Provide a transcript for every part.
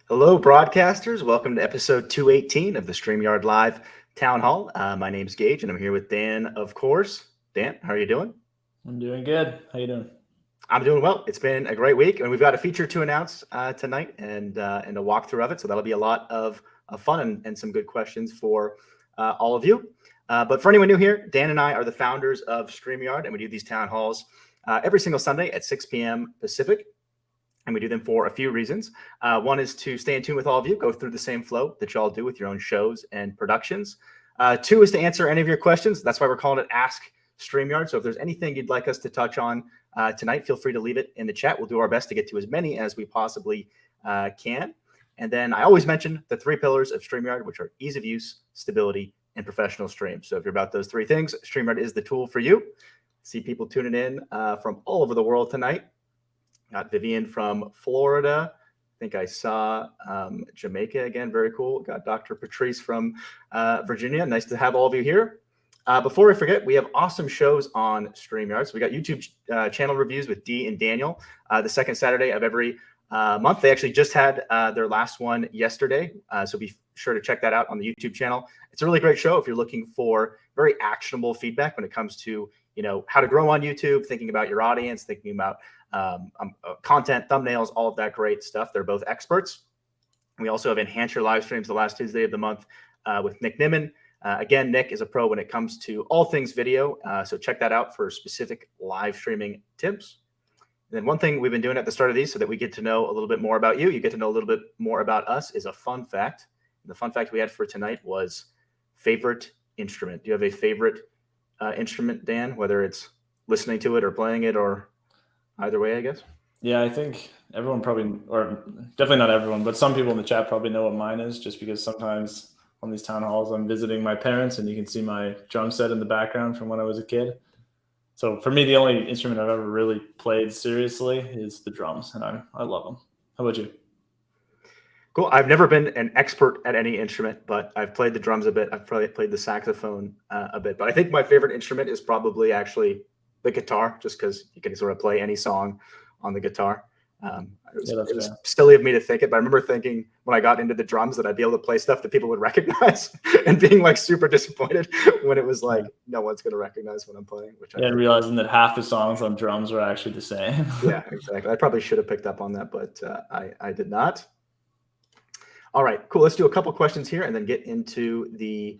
Hello, broadcasters. Welcome to episode 218 of the StreamYard Live Town Hall. My name's Geige, and I'm here with Dan, of course. Dan, how are you doing? I'm doing good. How you doing? I'm doing well. It's been a great week, and we've got a feature to announce tonight and a walkthrough of it. So that'll be a lot of fun and some good questions for all of you. But for anyone new here, Dan and I are the founders of StreamYard, and we do these town halls every single Sunday at 6 p.m. Pacific. And we do them for a few reasons. One is to stay in tune with all of you, go through the same flow that you all do with your own shows and productions. Two is to answer any of your questions. That's why we're calling it Ask StreamYard. So if there's anything you'd like us to touch on tonight, feel free to leave it in the chat. We'll do our best to get to as many as we possibly can. And then I always mention the three pillars of StreamYard, which are ease of use, stability, and professional stream. So if you're about those three things, StreamYard is the tool for you. See people tuning in from all over the world tonight. Got Vivian from Florida. I think I saw Jamaica again. Very cool. Got Dr. Patrice from Virginia. Nice to have all of you here. Before I forget, we have awesome shows on StreamYard. So we got YouTube channel reviews with Dee and Daniel the second Saturday of every month. They actually just had their last one yesterday. So be sure to check that out on the YouTube channel. It's a really great show if you're looking for very actionable feedback when it comes to, how to grow on YouTube, thinking about your audience, thinking about content, thumbnails, all of that great stuff. They're both experts. We also have Enhance Your Live Streams the last Tuesday of the month with Nick Nimmin. Again, Nick is a pro when it comes to all things video. So check that out for specific live streaming tips. And then one thing we've been doing at the start of these so that we get to know a little bit more about you, you get to know a little bit more about us, is a fun fact. And the fun fact we had for tonight was favorite instrument. Do you have a favorite instrument, Dan, whether it's listening to it or playing it or either way, I guess? Yeah, I think everyone probably, or definitely not everyone, but some people in the chat probably know what mine is, just because sometimes on these town halls I'm visiting my parents and you can see my drum set in the background from when I was a kid. So for me, the only instrument I've ever really played seriously is the drums, and I love them. How about you? Cool. I've never been an expert at any instrument, but I've played the drums a bit. I've probably played the saxophone a bit, but I think my favorite instrument is probably actually the guitar, just because you can sort of play any song on the guitar. It was silly of me to think it, but I remember thinking when I got into the drums that I'd be able to play stuff that people would recognize and being like super disappointed when it was like, no one's going to recognize what I'm playing. And realizing that half the songs on drums are actually the same. Yeah, exactly. I probably should have picked up on that, but I did not. All right, cool. Let's do a couple questions here and then get into the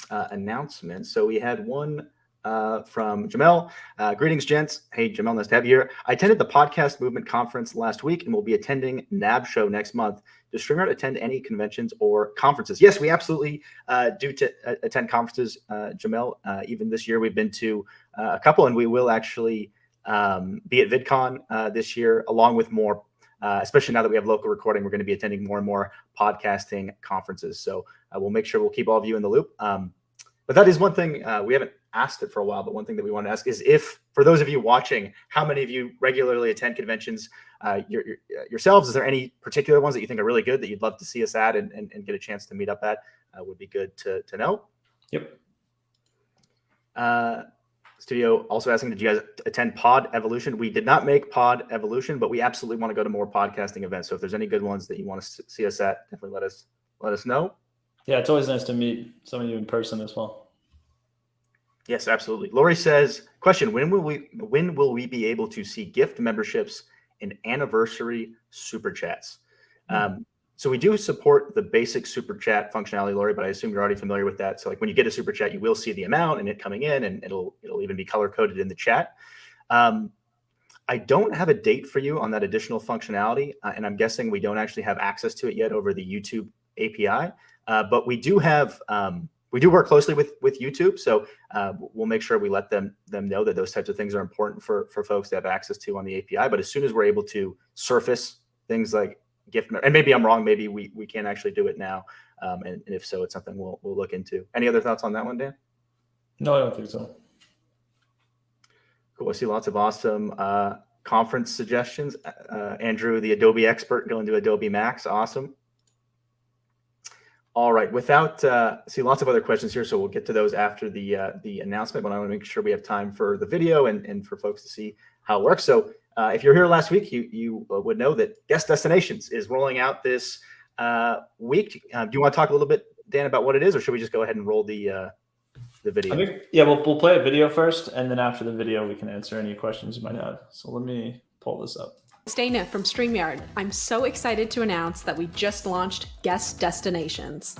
announcement. So we had one from Jamel. Greetings, gents. Hey, Jamel, nice to have you here. I attended the Podcast Movement Conference last week and will be attending NAB Show next month. Does StreamYard attend any conventions or conferences? Yes, we absolutely do attend conferences, Jamel. Even this year, we've been to a couple, and we will actually be at VidCon this year, along with more. Especially now that we have local recording, we're going to be attending more and more podcasting conferences. So we'll make sure we'll keep all of you in the loop. But that is one thing we haven't asked it for a while, but one thing that we want to ask is if, for those of you watching, how many of you regularly attend conventions yourselves? Is there any particular ones that you think are really good that you'd love to see us at and get a chance to meet up at? Would be good to know. Yep. Studio also asking, did you guys attend Pod Evolution? We did not make Pod Evolution, but we absolutely want to go to more podcasting events. So if there's any good ones that you want to see us at, definitely let us know. Yeah, it's always nice to meet some of you in person as well. Yes, absolutely. Lori says, question, when will we be able to see gift memberships and anniversary super chats? So we do support the basic super chat functionality, Lori, but I assume you're already familiar with that. So like when you get a super chat, you will see the amount and it coming in, and it'll even be color coded in the chat. I don't have a date for you on that additional functionality, and I'm guessing we don't actually have access to it yet over the YouTube API. But we do have we do work closely with YouTube, so we'll make sure we let them know that those types of things are important for folks to have access to on the API. But as soon as we're able to surface things like gift, and maybe I'm wrong, maybe we can't actually do it now, and if so, it's something we'll look into. Any other thoughts on that one, Dan? No, I don't think so. Cool. I see lots of awesome conference suggestions. Andrew, the Adobe expert, going to Adobe Max. Awesome. All right. Without see lots of other questions here, so we'll get to those after the announcement. But I want to make sure we have time for the video and for folks to see how it works. So if you're here last week, you would know that Guest Destinations is rolling out this week. Do you want to talk a little bit, Dan, about what it is, or should we just go ahead and roll the video? I think, yeah, we'll play a video first, and then after the video, we can answer any questions you might have. So let me pull this up. It's Dana from StreamYard. I'm so excited to announce that we just launched Guest Destinations.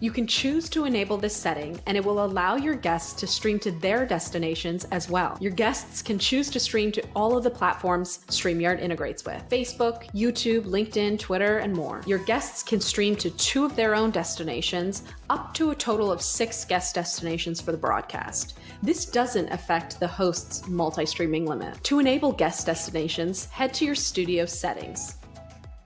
You can choose to enable this setting, and it will allow your guests to stream to their destinations as well. Your guests can choose to stream to all of the platforms StreamYard integrates with: Facebook, YouTube, LinkedIn, Twitter, and more. Your guests can stream to 2 of their own destinations, up to a total of 6 guest destinations for the broadcast. This doesn't affect the host's multi-streaming limit. To enable guest destinations, head to your studio settings.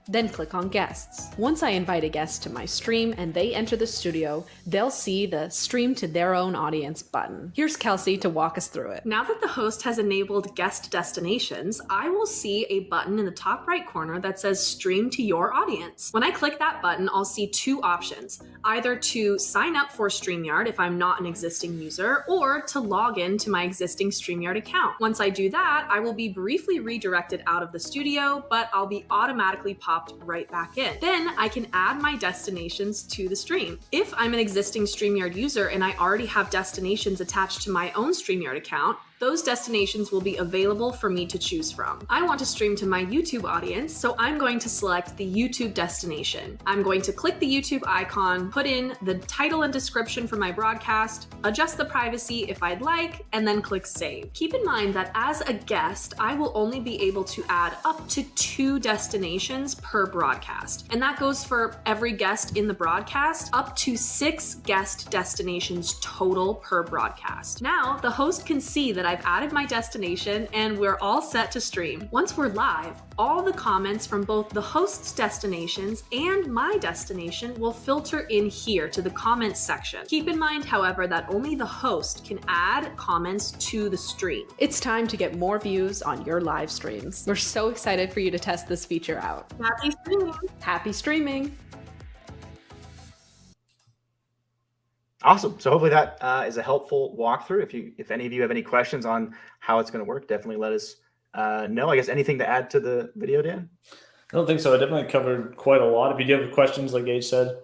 Then click on Guests. Once I invite a guest to my stream and they enter the studio, they'll see the Stream to Their Own Audience button. Here's Kelsey to walk us through it. Now that the host has enabled Guest Destinations, I will see a button in the top right corner that says Stream to Your Audience. When I click that button, I'll see 2 options: either to sign up for StreamYard if I'm not an existing user, or to log in to my existing StreamYard account. Once I do that, I will be briefly redirected out of the studio, but I'll be automatically popped right back in. Then I can add my destinations to the stream. If I'm an existing StreamYard user and I already have destinations attached to my own StreamYard account, those destinations will be available for me to choose from. I want to stream to my YouTube audience, so I'm going to select the YouTube destination. I'm going to click the YouTube icon, put in the title and description for my broadcast, adjust the privacy if I'd like, and then click Save. Keep in mind that as a guest, I will only be able to add up to 2 destinations per broadcast. And that goes for every guest in the broadcast, up to 6 guest destinations total per broadcast. Now, the host can see that I've added my destination and we're all set to stream. Once we're live, all the comments from both the host's destinations and my destination will filter in here to the comments section. Keep in mind, however, that only the host can add comments to the stream. It's time to get more views on your live streams. We're so excited for you to test this feature out. Happy streaming! Happy streaming! Awesome. So hopefully that is a helpful walkthrough. If any of you have any questions on how it's going to work, definitely let us know. I guess anything to add to the video, Dan? I don't think so. I definitely covered quite a lot. If you do have questions, like Geige said,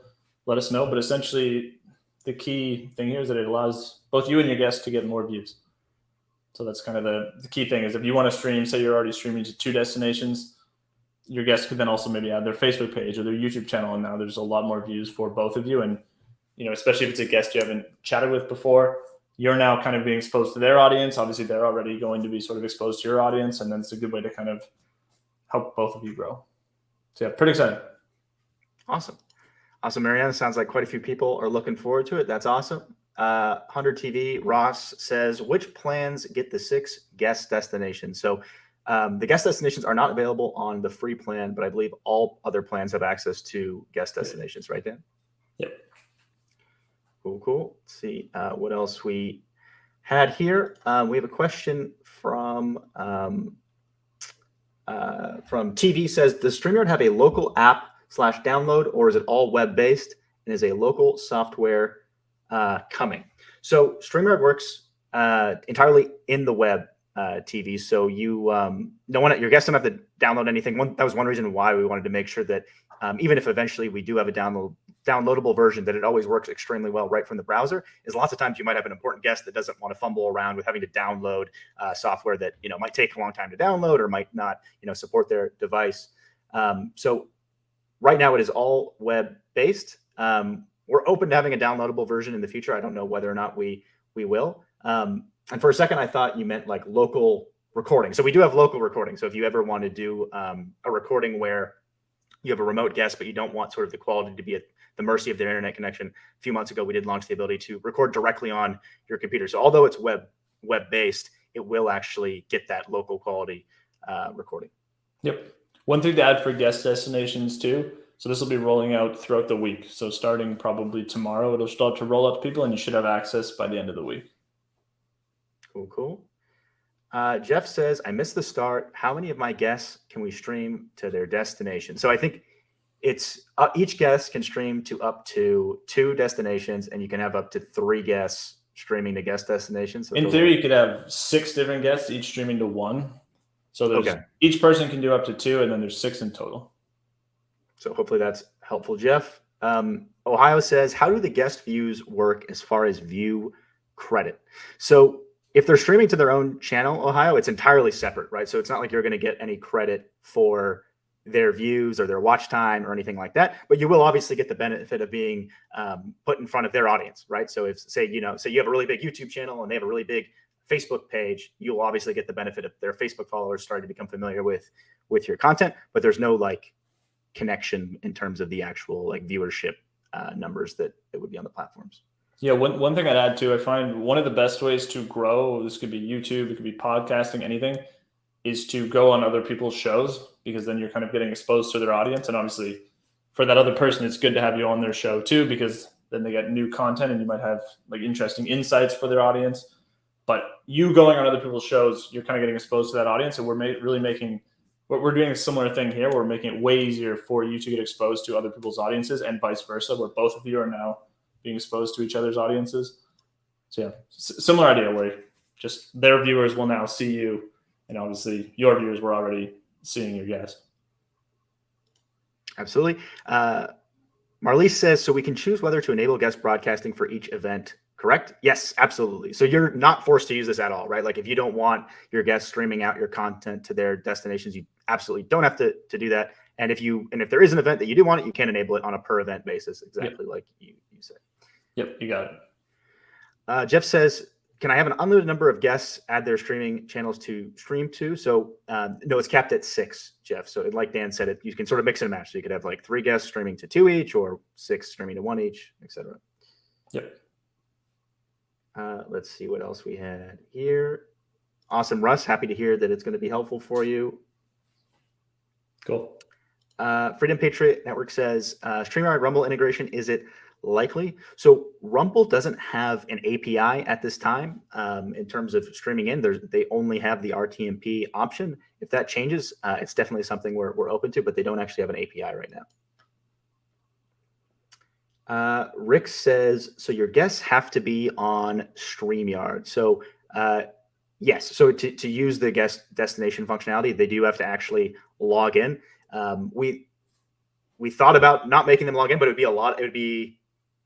let us know. But essentially, the key thing here is that it allows both you and your guests to get more views. So that's kind of the key thing is if you want to stream, say you're already streaming to 2 destinations, your guests could then also maybe add their Facebook page or their YouTube channel. And now there's a lot more views for both of you. And especially if it's a guest you haven't chatted with before, you're now kind of being exposed to their audience. Obviously, they're already going to be sort of exposed to your audience, and then it's a good way to kind of help both of you grow. So yeah, pretty excited. Awesome. Mariana, sounds like quite a few people are looking forward to it. That's awesome. 100 TV, Ross says, which plans get the 6 guest destinations? So the guest destinations are not available on the free plan, but I believe all other plans have access to guest destinations, right, Dan? Yep. Cool. Let's see what else we had here. We have a question from TV says, does StreamYard have a local app /download, or is it all web-based, and is a local software coming? So StreamYard works entirely in the web, TV. So your guests don't have to download anything. That was one reason why we wanted to make sure that even if eventually we do have a downloadable version, that it always works extremely well right from the browser. Is lots of times you might have an important guest that doesn't want to fumble around with having to download software that might take a long time to download or might not support their device. So right now it is all web based. We're open to having a downloadable version in the future. I don't know whether or not we will. And for a second I thought you meant like local recording. So we do have local recording. So if you ever want to do a recording where you have a remote guest, but you don't want sort of the quality to be at the mercy of their internet connection. A few months ago, we did launch the ability to record directly on your computer. So although it's web-based, it will actually get that local quality recording. Yep. One thing to add for guest destinations too. So this will be rolling out throughout the week. So starting probably tomorrow, it'll start to roll out to people and you should have access by the end of the week. Cool. Jeff says, I missed the start. How many of my guests can we stream to their destination? So I think it's each guest can stream to up to 2 destinations, and you can have up to 3 guests streaming to guest destinations. So in theory, you could have 6 different guests, each streaming to 1. So each person can do up to 2, and then there's 6 in total. So hopefully that's Helpful, Jeff. Ohio says, how do the guest views work as far as view credit? So if they're streaming to their own channel, Ohio, it's entirely separate, right? So it's not like you're going to get any credit for their views or their watch time or anything like that, but you will obviously get the benefit of being put in front of their audience, right? So if say you have a really big YouTube channel and they have a really big Facebook page, you'll obviously get the benefit of their Facebook followers starting to become familiar with your content, but there's no like connection in terms of the actual like viewership numbers that would be on the platforms. Yeah, one thing I'd add too, I find one of the best ways to grow, this could be YouTube, it could be podcasting, anything, is to go on other people's shows, because then you're kind of getting exposed to their audience. And obviously for that other person, it's good to have you on their show too, because then they get new content and you might have like interesting insights for their audience. But you going on other people's shows, you're kind of getting exposed to that audience. And we're really making, we're doing a similar thing here. We're making it way easier for you to get exposed to other people's audiences and vice versa, where both of you are now being exposed to each other's audiences. So yeah, similar idea where just their viewers will now see you, and obviously your viewers were already seeing your guest. Absolutely. Marlise says, so we can choose whether to enable guest broadcasting for each event, correct? Yes, absolutely. So you're not forced to use this at all, right? Like if you don't want your guests streaming out your content to their destinations, you absolutely don't have to do that. And if there is an event that you do want it, you can enable it on a per event basis, exactly like you said. Yep, you got it. Jeff says, can I have an unlimited number of guests add their streaming channels to stream to? So no, it's capped at 6, Jeff. So like Dan said, you can sort of mix and match. So you could have like 3 guests streaming to 2 each, or 6 streaming to 1 each, etc. Yep. Let's see what else we had here. Awesome, Russ. Happy to hear that it's going to be helpful for you. Cool. Freedom Patriot Network says, StreamYard Rumble integration, is it likely? So Rumble doesn't have an API at this time in terms of streaming in. They only have the RTMP option. If that changes, it's definitely something we're open to, but they don't actually have an API right now. Rick says, so your guests have to be on StreamYard. So yes, so to use the guest destination functionality, they do have to actually log in. We thought about not making them log in, but it would be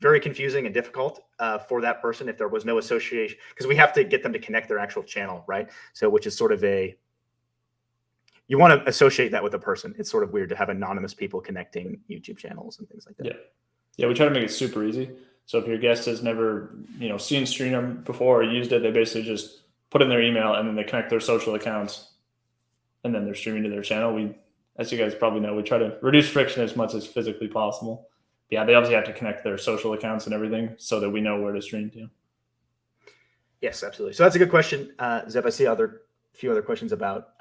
very confusing and difficult for that person if there was no association, because we have to get them to connect their actual channel, right? So which is sort of you want to associate that with a person. It's sort of weird to have anonymous people connecting YouTube channels and things like that. Yeah, we try to make it super easy. So if your guest has never, seen StreamYard before or used it, they basically just put in their email and then they connect their social accounts and then they're streaming to their channel. We, as you guys probably know, we try to reduce friction as much as physically possible. Yeah, they obviously have to connect their social accounts and everything so that we know where to stream to. Yes, absolutely. So that's a good question. Zev, I see a few other questions about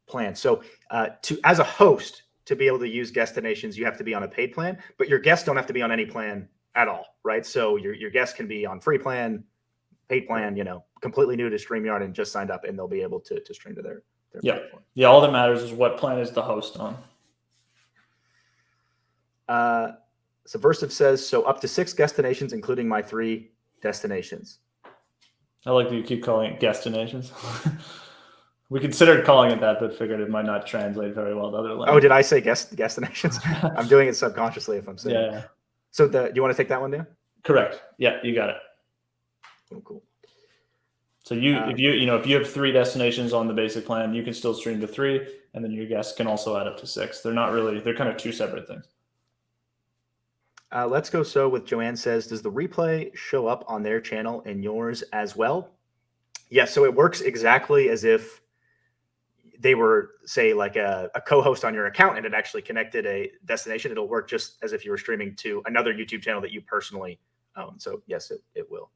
plans. So as a host, to be able to use destinations, you have to be on a paid plan, but your guests don't have to be on any plan at all, right? So your guests can be on free plan, paid plan, completely new to StreamYard and just signed up, and they'll be able to stream to their platform. Yeah, all that matters is what plan is the host on. Subversive says, so up to 6 destinations, including my 3 destinations. I like that you keep calling it destinations. We considered calling it that, but figured it might not translate very well to other languages. Oh, did I say destinations? I'm doing it subconsciously if I'm saying it. Yeah. So do you want to take that one, Dan? Correct. Yeah, you got it. Cool. So if you have 3 destinations on the basic plan, you can still stream to 3, and then your guests can also add up to 6. They're kind of 2 separate things. Let's go. So with Joanne says, does the replay show up on their channel and yours as well? Yes. So it works exactly as if they were, say, like a co-host on your account and it actually connected a destination. It'll work just as if you were streaming to another YouTube channel that you personally own. So yes, it will.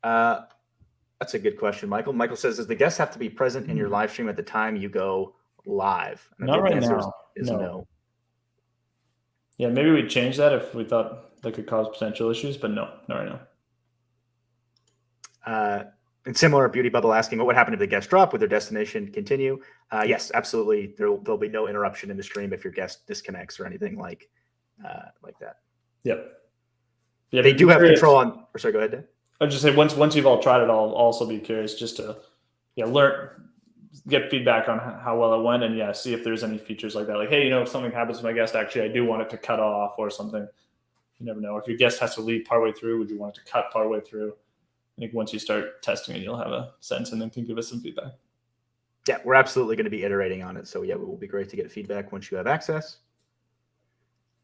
That's a good question, Michael. Michael says, does the guest have to be present in your live stream at the time you go live? And not right now. No. Yeah, maybe we'd change that if we thought that could cause potential issues, but no, not right now. And similar, Beauty Bubble asking, what would happen if the guest drop? Would their destination continue? Yes, absolutely. There'll be no interruption in the stream if your guest disconnects or anything like that. Yep. Yeah, they do have control on. Or sorry, go ahead, Dan. I'd just say once you've all tried it, I'll also be curious just to learn. get feedback on how well it went, and yeah, see if there's any features like that. Like, hey, if something happens to my guest, actually, I do want it to cut off or something. You never know. If your guest has to leave partway through, would you want it to cut partway through? I think once you start testing it, you'll have a sense and then can give us some feedback. Yeah, we're absolutely going to be iterating on it. So yeah, it will be great to get feedback once you have access.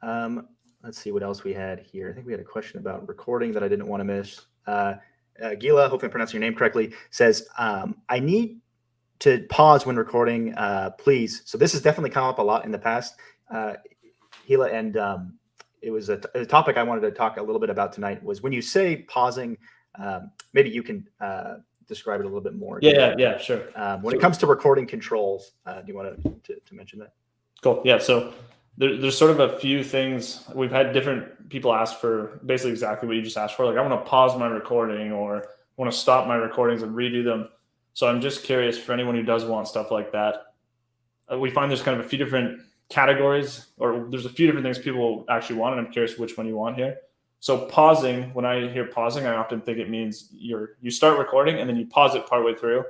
Let's see what else we had here. I think we had a question about recording that I didn't want to miss. Gila, hopefully I'm pronouncing your name correctly, says, I need to pause when recording, please. So this has definitely come up a lot in the past, Gila, and it was a topic I wanted to talk a little bit about tonight. Was when you say pausing, maybe you can describe it a little bit more. Yeah, sure. When it comes to recording controls, do you want to mention that? Cool. Yeah. So there's sort of a few things. We've had different people ask for basically exactly what you just asked for. Like, I want to pause my recording, or I want to stop my recordings and redo them. So I'm just curious for anyone who does want stuff like that. We find there's kind of a few different categories, or there's a few different things people actually want, and I'm curious which one you want here. So pausing, when I hear pausing, I often think it means you start recording and then you pause it partway through,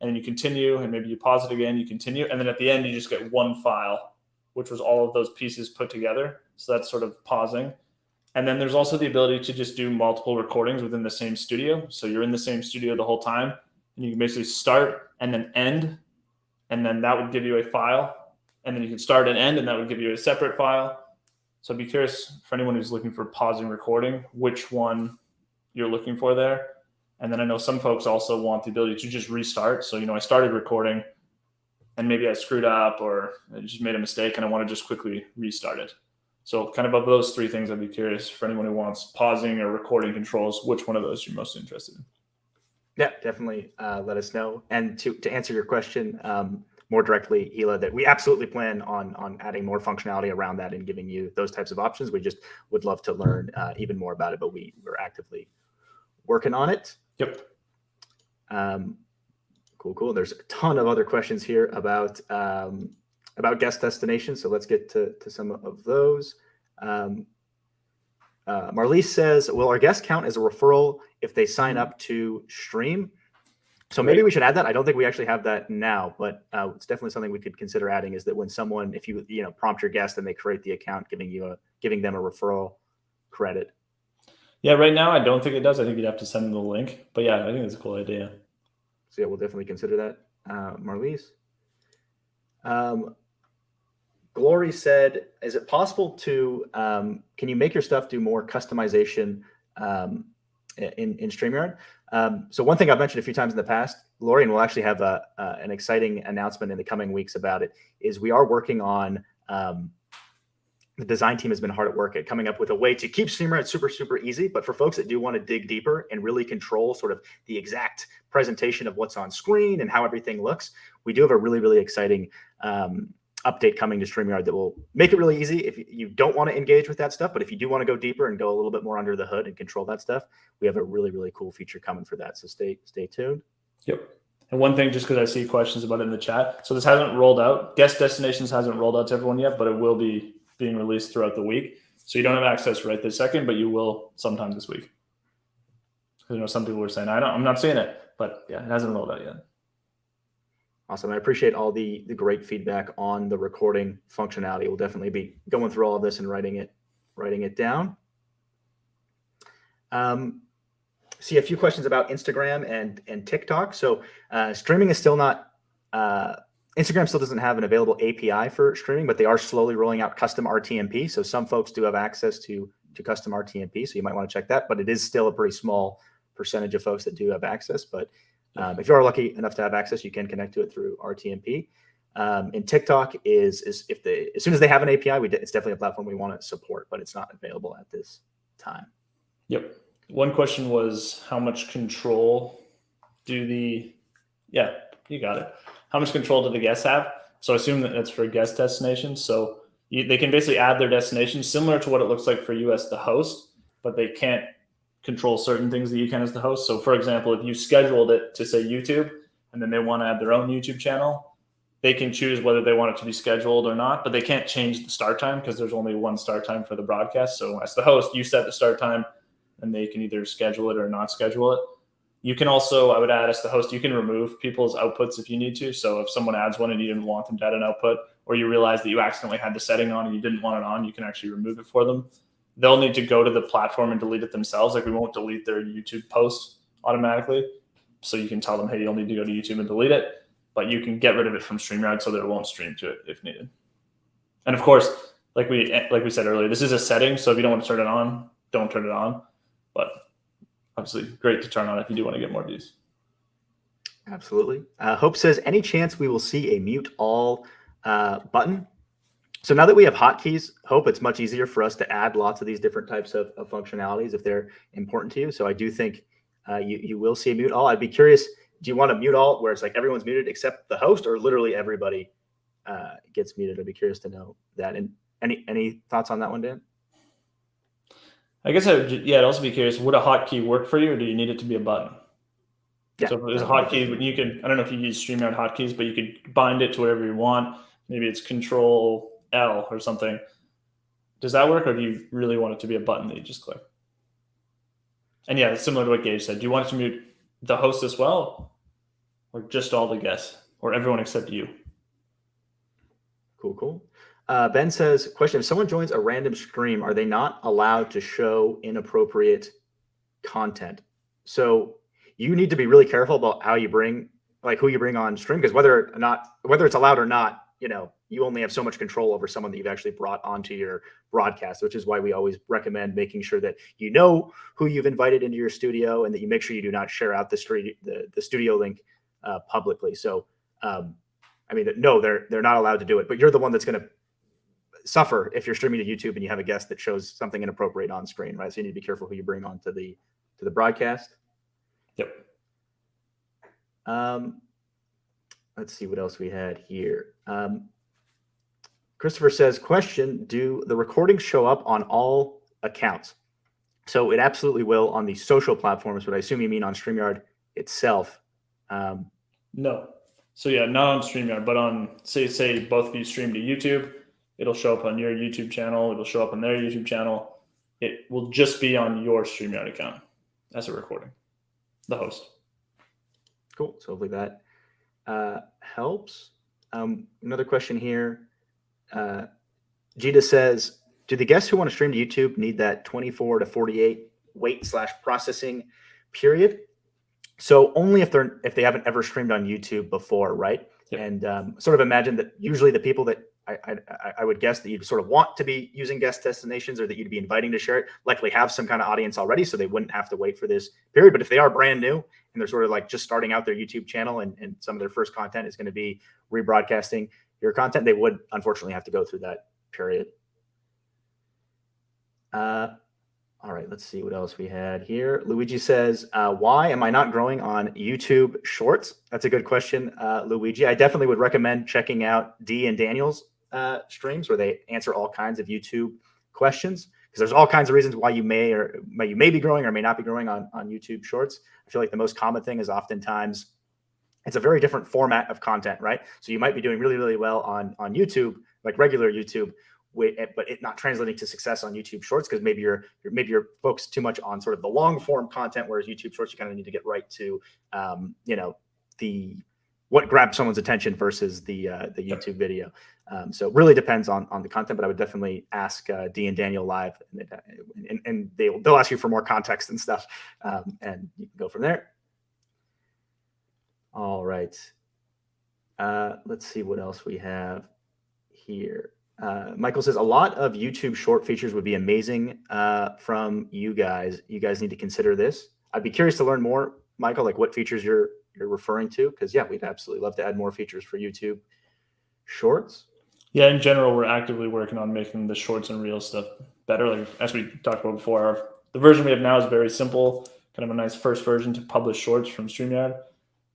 and then you continue, and maybe you pause it again, you continue, and then at the end you just get one file, which was all of those pieces put together. So that's sort of pausing. And then there's also the ability to just do multiple recordings within the same studio. So you're in the same studio the whole time, and you can basically start and then end, and then that would give you a file. And then you can start and end, and that would give you a separate file. So I'd be curious for anyone who's looking for pausing recording, which one you're looking for there. And then I know some folks also want the ability to just restart. So, I started recording and maybe I screwed up or I just made a mistake and I want to just quickly restart it. So kind of those three things, I'd be curious for anyone who wants pausing or recording controls, which one of those you're most interested in. Yeah, definitely let us know. And to answer your question more directly, Hila, that we absolutely plan on adding more functionality around that and giving you those types of options. We just would love to learn even more about it, but we're actively working on it. Yep. Cool. There's a ton of other questions here about guest destinations. So let's get to some of those. Marlise says, will our guest count as a referral if they sign up to stream? So maybe we should add that. I don't think we actually have that now, but it's definitely something we could consider adding, is that when someone, if you prompt your guest and they create the account, giving them a referral credit. Yeah, right now I don't think it does. I think you'd have to send them the link. But yeah, I think it's a cool idea. So yeah, we'll definitely consider that. Marlise. Glory said, is it possible to, can you make your stuff do more customization in StreamYard? So one thing I've mentioned a few times in the past, Glory, and we'll actually have an exciting announcement in the coming weeks about it, is we are working on, the design team has been hard at work at coming up with a way to keep StreamYard super, super easy. But for folks that do want to dig deeper and really control sort of the exact presentation of what's on screen and how everything looks, we do have a really, really exciting update coming to StreamYard that will make it really easy if you don't want to engage with that stuff. But if you do want to go deeper and go a little bit more under the hood and control that stuff, we have a really, really cool feature coming for that. So stay tuned. Yep. And one thing, just because I see questions about it in the chat. So this hasn't rolled out. Guest Destinations hasn't rolled out to everyone yet, but it will be being released throughout the week. So you don't have access right this second, but you will sometime this week. Because some people were saying, I'm not seeing it, but yeah, it hasn't rolled out yet. Awesome. I appreciate all the great feedback on the recording functionality. We'll definitely be going through all of this and writing it down. See a few questions about Instagram and TikTok. So streaming is still not, Instagram still doesn't have an available API for streaming, but they are slowly rolling out custom RTMP. So some folks do have access to custom RTMP. So you might want to check that, but it is still a pretty small percentage of folks that do have access. But if you are lucky enough to have access, you can connect to it through RTMP. And TikTok is as soon as they have an API, it's definitely a platform we want to support, but it's not available at this time. Yep. One question was, how much control you got it. How much control do the guests have? So I assume that that's for guest destinations. So they can basically add their destination similar to what it looks like for you as the host, but they can't control certain things that you can as the host. So for example, if you scheduled it to say YouTube and then they want to add their own YouTube channel, they can choose whether they want it to be scheduled or not, but they can't change the start time because there's only one start time for the broadcast. So as the host, you set the start time and they can either schedule it or not schedule it. You can also, I would add as the host, you can remove people's outputs if you need to. So if someone adds one and you didn't want them to add an output, or you realize that you accidentally had the setting on and you didn't want it on, you can actually remove it for them. They'll need to go to the platform and delete it themselves. Like we won't delete their YouTube post automatically. So you can tell them, hey, you'll need to go to YouTube and delete it, but you can get rid of it from StreamYard so that it won't stream to it if needed. And of course, like we said earlier, this is a setting. So if you don't want to turn it on, don't turn it on. But obviously great to turn on if you do want to get more views. Absolutely. Hope says, any chance we will see a mute all button? So now that we have hotkeys, Hope, it's much easier for us to add lots of these different types of functionalities if they're important to you. So I do think you will see a mute all. I'd be curious, do you want a mute all where it's like everyone's muted except the host, or literally everybody gets muted? I'd be curious to know that. And any thoughts on that one, Dan? I guess I'd also be curious, would a hotkey work for you, or do you need it to be a button? Yeah, so if there's a hotkey, you can, I don't know if you use StreamYard hotkeys, but you could bind it to whatever you want. Maybe it's Control L or something. Does that work, or do you really want it to be a button that you just click? And yeah, it's similar to what Geige said. Do you want it to mute the host as well, or just all the guests, or everyone except you? Cool. Ben says, question, if someone joins a random stream, are they not allowed to show inappropriate content? So you need to be really careful about how you bring, like who you bring on stream, because whether it's allowed or not, you only have so much control over someone that you've actually brought onto your broadcast, which is why we always recommend making sure that you know who you've invited into your studio and that you make sure you do not share out the studio link publicly. So, no, they're not allowed to do it, but you're the one that's going to suffer if you're streaming to YouTube and you have a guest that shows something inappropriate on screen, right? So you need to be careful who you bring onto the broadcast. Yep. Let's see what else we had here. Christopher says, question, do the recordings show up on all accounts? So it absolutely will on the social platforms, but I assume you mean on StreamYard itself. No. So yeah, not on StreamYard, but on say both of you stream to YouTube, it'll show up on your YouTube channel. It'll show up on their YouTube channel. It will just be on your StreamYard account as a recording, the host. Cool. So hopefully that helps. Another question here. Geige says, do the guests who want to stream to YouTube need that 24 to 48 wait/processing period? So only if they haven't ever streamed on YouTube before, right? Yep. And sort of imagine that usually the people that I would guess that you'd sort of want to be using guest destinations or that you'd be inviting to share it likely have some kind of audience already, so they wouldn't have to wait for this period. But if they are brand new and they're sort of like just starting out their YouTube channel and some of their first content is going to be rebroadcasting your content, they would unfortunately have to go through that period. All right, let's see what else we had here. Luigi says, why am I not growing on YouTube Shorts? That's a good question, Luigi. I definitely would recommend checking out Dee and Daniel's streams where they answer all kinds of YouTube questions, because there's all kinds of reasons why you may be growing or may not be growing on YouTube Shorts. I feel like the most common thing is oftentimes it's a very different format of content, right? So you might be doing really, really well on YouTube, like regular YouTube, but it not translating to success on YouTube Shorts because maybe you're focused too much on sort of the long form content, whereas YouTube Shorts you kind of need to get right to what grabs someone's attention versus the YouTube video. So it really depends on the content, but I would definitely ask Dee and Daniel live, and they'll ask you for more context and stuff, and you can go from there. All right. Let's see what else we have here. Michael says, a lot of YouTube short features would be amazing from you guys. You guys need to consider this. I'd be curious to learn more, Michael, like what features you're referring to, because yeah, we'd absolutely love to add more features for YouTube Shorts. Yeah, in general, we're actively working on making the Shorts and Reels stuff better. Like as we talked about before, the version we have now is very simple, kind of a nice first version to publish Shorts from StreamYard,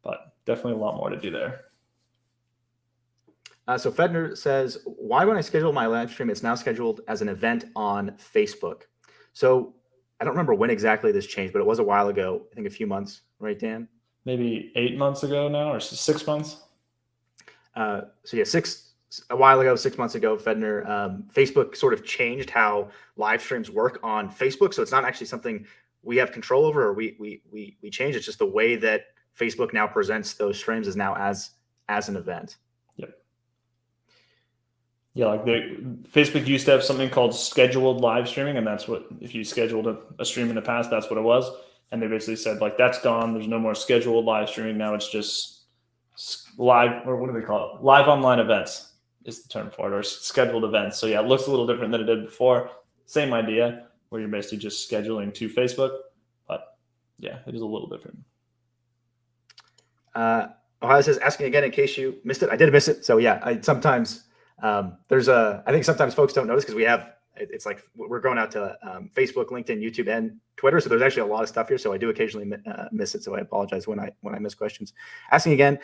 but definitely a lot more to do there. So Fedner says, why when I schedule my live stream, it's now scheduled as an event on Facebook? So I don't remember when exactly this changed, but it was a while ago. I think a few months, right, Dan? Maybe 8 months ago now, or 6 months. So yeah, a while ago, 6 months ago, Fedner, Facebook sort of changed how live streams work on Facebook. So it's not actually something we have control over, or we change. It's just the way that Facebook now presents those streams is now as an event. Yep. Yeah, like Facebook used to have something called scheduled live streaming, and that's what, if you scheduled a stream in the past, that's what it was. And they basically said, like, that's gone. There's no more scheduled live streaming. Now it's just live, or what do they call it? Live online events is the term for it, or scheduled events. So yeah, it looks a little different than it did before. Same idea, where you're basically just scheduling to Facebook, but yeah, it is a little different. Ohio says, asking again in case you missed it. I did miss it. So yeah, I think sometimes folks don't notice because we have, it's like we're going out to Facebook, LinkedIn, YouTube, and Twitter. So there's actually a lot of stuff here. So I do occasionally miss it. So I apologize when I miss questions. Asking again,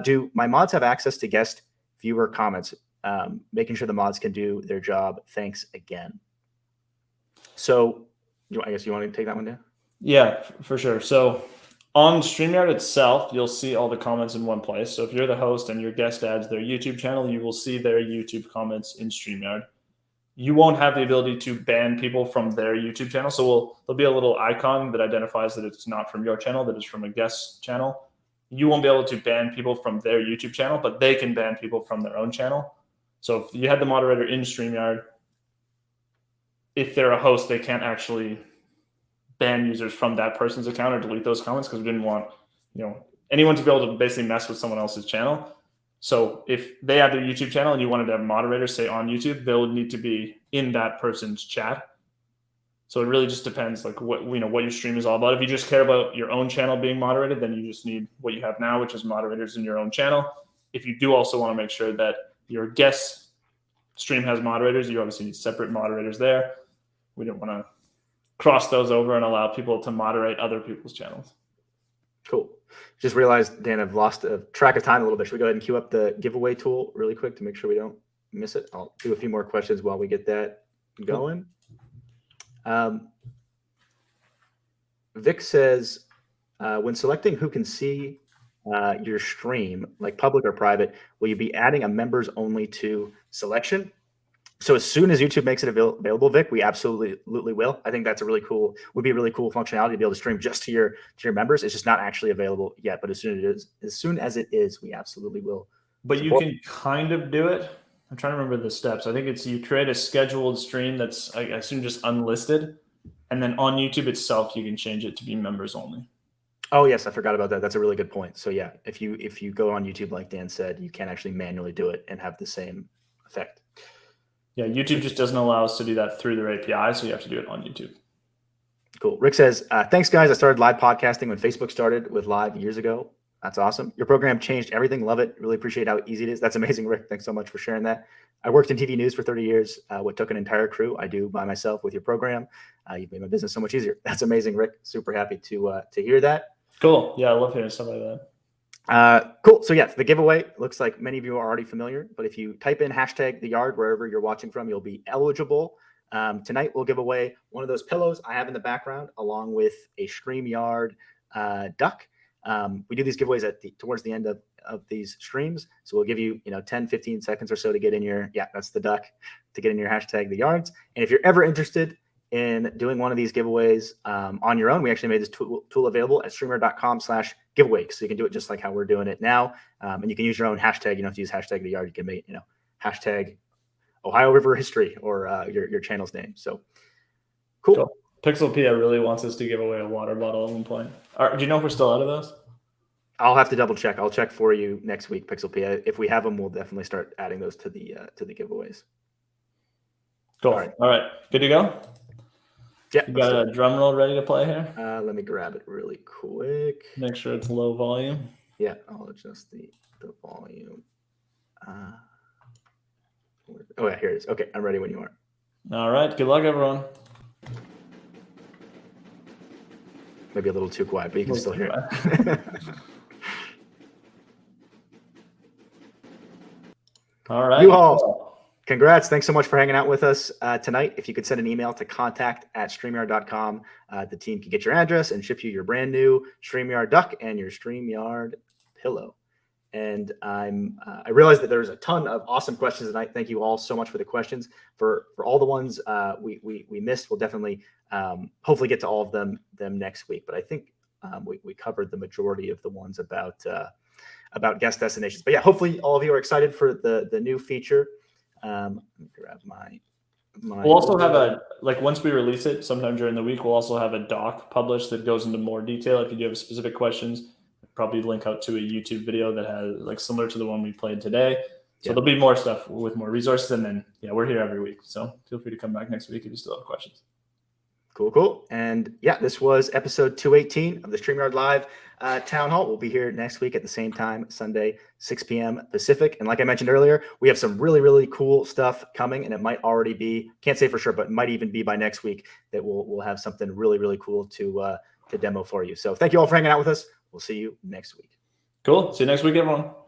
do my mods have access to guest viewer comments? Making sure the mods can do their job. Thanks again. So I guess you want to take that one down? Yeah, for sure. So on StreamYard itself, you'll see all the comments in one place. So if you're the host and your guest adds their YouTube channel, you will see their YouTube comments in StreamYard. You won't have the ability to ban people from their YouTube channel. So there'll be a little icon that identifies that it's not from your channel, that it's from a guest channel. You won't be able to ban people from their YouTube channel, but they can ban people from their own channel. So if you had the moderator in StreamYard, if they're a host, they can't ban users from that person's account or delete those comments, because we didn't want anyone to be able to basically mess with someone else's channel. So if they have their YouTube channel and you wanted to have moderators say on YouTube, they'll need to be in that person's chat. So it really just depends, like what your stream is all about. If you just care about your own channel being moderated, then you just need what you have now, which is moderators in your own channel. If you do also want to make sure that your guest stream has moderators, you obviously need separate moderators there. We didn't want to cross those over and allow people to moderate other people's channels. Cool. Just realized, Dan, I've lost track of time a little bit. Should we go ahead and queue up the giveaway tool really quick to make sure we don't miss it? I'll do a few more questions while we get that going. Vic says, when selecting who can see your stream, like public or private, will you be adding a members only to selection? So as soon as YouTube makes it available, Vic, we absolutely will. I think that's would be a really cool functionality to be able to stream just to your members. It's just not actually available yet, but as soon as it is, we absolutely will. But you can kind of do it. I'm trying to remember the steps. I think it's you create a scheduled stream that's, I assume, just unlisted, and then on YouTube itself, you can change it to be members only. Oh yes, I forgot about that. That's a really good point. So yeah, if you go on YouTube, like Dan said, you can actually manually do it and have the same effect. Yeah, YouTube just doesn't allow us to do that through their API, so you have to do it on YouTube. Cool. Rick says, thanks, guys. I started live podcasting when Facebook started with live years ago. That's awesome. Your program changed everything. Love it. Really appreciate how easy it is. That's amazing, Rick. Thanks so much for sharing that. I worked in TV news for 30 years. What took an entire crew, I do by myself with your program. You've made my business so much easier. That's amazing, Rick. Super happy to hear that. Cool. Yeah, I love hearing stuff like that. Cool. So yeah, the giveaway looks like many of you are already familiar, but if you type in #TheYard wherever you're watching from, you'll be eligible. Tonight we'll give away one of those pillows I have in the background, along with a StreamYard duck. We do these giveaways towards the end of these streams, so we'll give you 10-15 seconds or so to get in your that's the duck, to get in your #TheYards. And if you're ever interested in doing one of these giveaways on your own, we actually made this tool available at StreamYard.com/giveaway. So you can do it just like how we're doing it now. And you can use your own hashtag. You don't have to use #TheYard. You can make, hashtag Ohio River History or your channel's name. So cool. Pixel Pia really wants us to give away a water bottle at one point. Do you know if we're still out of those? I'll have to double check. I'll check for you next week, Pixel Pia. If we have them, we'll definitely start adding those to the giveaways. Cool. All right. Good to go? Yeah. You got a drum roll ready to play here? Let me grab it really quick. Make sure it's low volume. Yeah, I'll adjust the volume. Oh yeah, here it is. Okay, I'm ready when you are. All right. Good luck, everyone. Maybe a little too quiet, but you can still hear it. All right. U-Haul. Congrats. Thanks so much for hanging out with us tonight. If you could send an email to contact@StreamYard.com, the team can get your address and ship you your brand new StreamYard duck and your StreamYard pillow. And I realized that there's a ton of awesome questions tonight. Thank you all so much for the questions. For all the ones we missed, we'll definitely hopefully get to all of them next week. But I think we covered the majority of the ones about guest destinations. But yeah, hopefully all of you are excited for the new feature. Let me grab my. We'll also have once we release it sometime during the week, we'll also have a doc published that goes into more detail. If you do have specific questions, probably link out to a YouTube video that has similar to the one we played today. So there'll be more stuff with more resources. And then, we're here every week. So feel free to come back next week if you still have questions. Cool. And this was episode 218 of the StreamYard Live Town Hall. We'll be here next week at the same time, Sunday, 6 p.m. Pacific. And like I mentioned earlier, we have some really, really cool stuff coming, and it might already be, can't say for sure, but it might even be by next week that we'll have something really, really cool to demo for you. So thank you all for hanging out with us. We'll see you next week. Cool. See you next week, everyone.